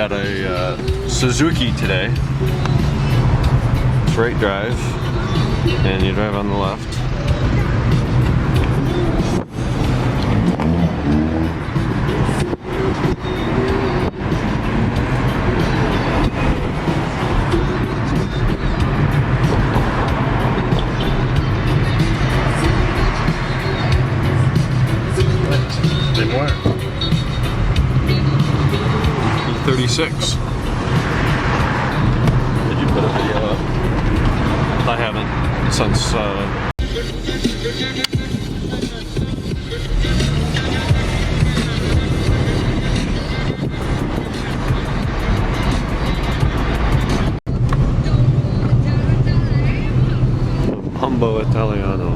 got a Suzuki today. Straight drive, and you drive on the left. Same wire. E36. Did you put a video up? I haven't since Humbo Italiano.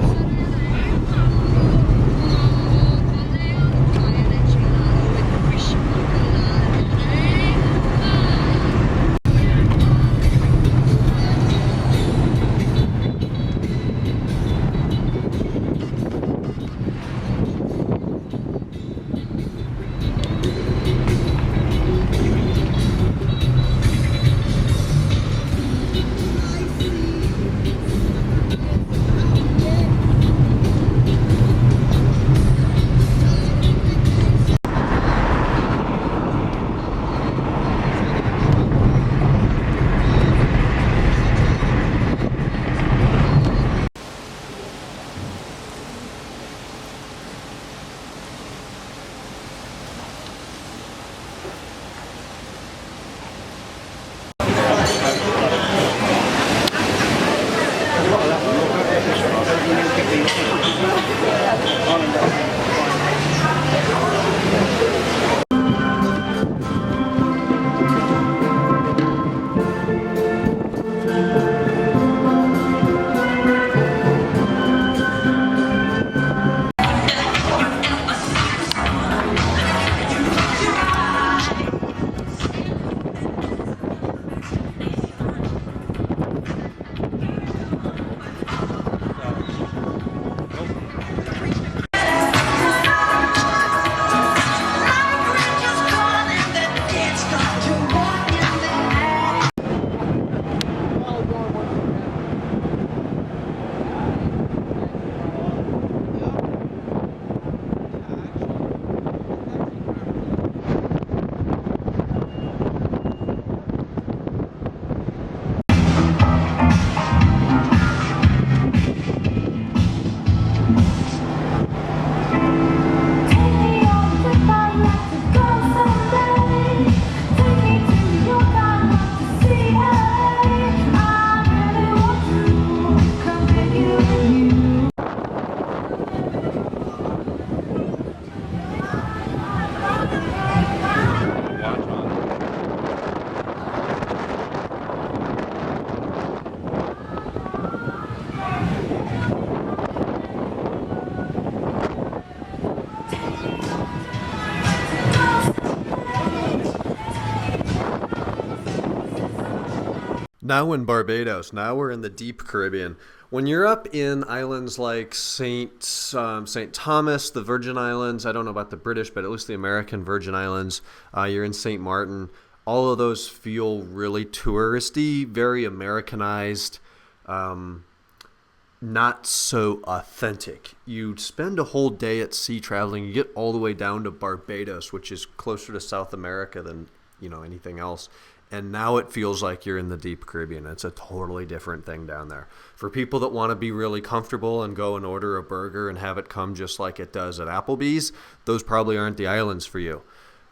Now in Barbados, now we're in the deep Caribbean. When you're up in islands like St. Thomas, the Virgin Islands, I don't know about the British, but at least the American Virgin Islands, you're in St. Martin, all of those feel really touristy, very Americanized, not so authentic. You spend a whole day at sea traveling, you get all the way down to Barbados, which is closer to South America than, anything else. And now it feels like you're in the deep Caribbean. It's a totally different thing down there. For people that want to be really comfortable and go and order a burger and have it come just like it does at Applebee's, those probably aren't the islands for you.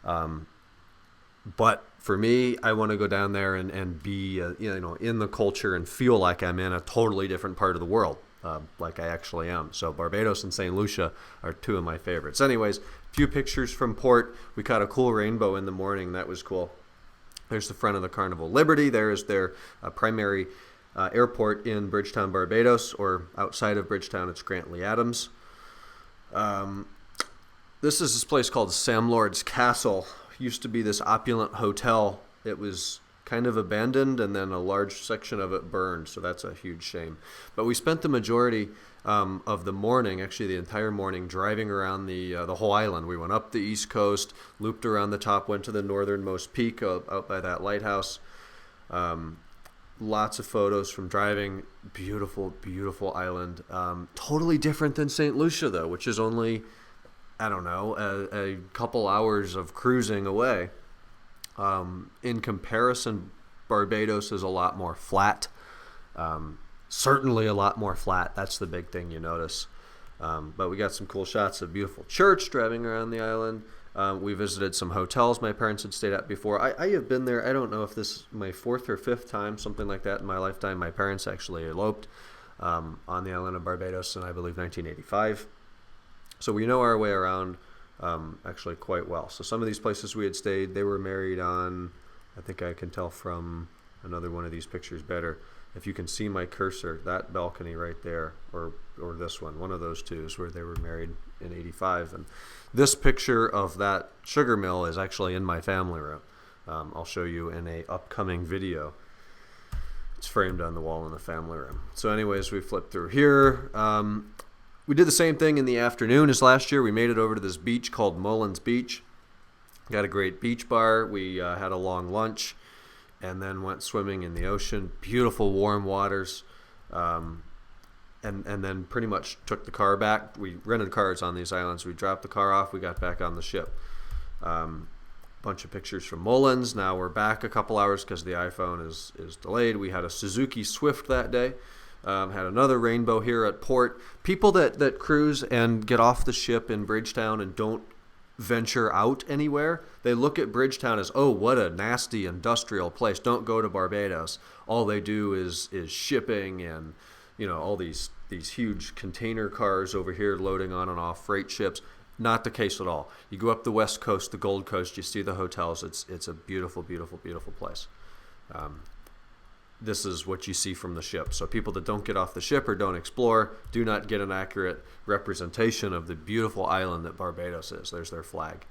But for me, I want to go down there and be, in the culture and feel like I'm in a totally different part of the world, like I actually am. So Barbados and St. Lucia are two of my favorites. Anyways, a few pictures from port. We caught a cool rainbow in the morning. That was cool. There's the front of the Carnival Liberty. There is their primary airport in Bridgetown, Barbados, or outside of Bridgetown, it's Grantley Adams. This is this place called Sam Lord's Castle. Used to be this opulent hotel. It was kind of abandoned, and then a large section of it burned. So that's a huge shame. But we spent the majority of the morning, actually the entire morning, driving around the whole island. We went up the east coast, looped around the top, went to the northernmost peak out by that lighthouse. Lots of photos from driving. Beautiful, beautiful island. Totally different than St. Lucia, though, which is only, I don't know, a couple hours of cruising away. In comparison, Barbados is a lot more flat. Certainly a lot more flat. That's the big thing you notice. But we got some cool shots of beautiful church driving around the island. We visited some hotels my parents had stayed at before. I have been there. I don't know if this is my 4th or 5th time, something like that in my lifetime. My parents actually eloped on the island of Barbados in, I believe, 1985. So we know our way around actually quite well. So some of these places we had stayed, they were married on, I think I can tell from another one of these pictures better. If you can see my cursor, that balcony right there, or this one of those two is where they were married in 85. And this picture of that sugar mill is actually in my family room. I'll show you in a upcoming video. It's framed on the wall in the family room. So anyways, we flipped through here. We did the same thing in the afternoon as last year. We made it over to this beach called Mullins Beach. Got a great beach bar. We had a long lunch and then went swimming in the ocean. Beautiful warm waters. And then pretty much took the car back. We rented cars on these islands. We dropped the car off. We got back on the ship. Bunch of pictures from Mullins. Now we're back a couple hours because the iPhone is delayed. We had a Suzuki Swift that day. Had another rainbow here at port. People that cruise and get off the ship in Bridgetown and don't venture out anywhere, they look at Bridgetown as, oh, what a nasty industrial place. Don't go to Barbados. All they do is shipping and, you know, all these huge container cars over here loading on and off freight ships. Not the case at all. You go up the west coast, the Gold Coast, you see the hotels. It's a beautiful, beautiful, beautiful place. This is what you see from the ship. So people that don't get off the ship or don't explore do not get an accurate representation of the beautiful island that Barbados is. There's their flag.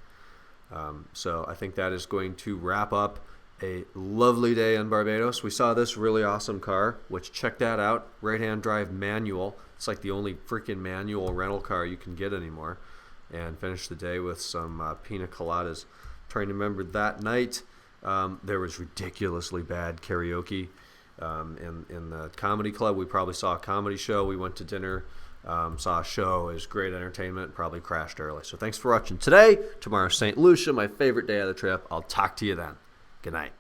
So I think that is going to wrap up a lovely day in Barbados. We saw this really awesome car, which, check that out, right-hand drive manual. It's like the only freaking manual rental car you can get anymore. And finished the day with some pina coladas. Trying to remember that night, there was ridiculously bad karaoke. In the comedy club. We probably saw a comedy show. We went to dinner, saw a show. It was great entertainment. Probably crashed early. So thanks for watching today. Tomorrow's St. Lucia, my favorite day of the trip. I'll talk to you then. Good night.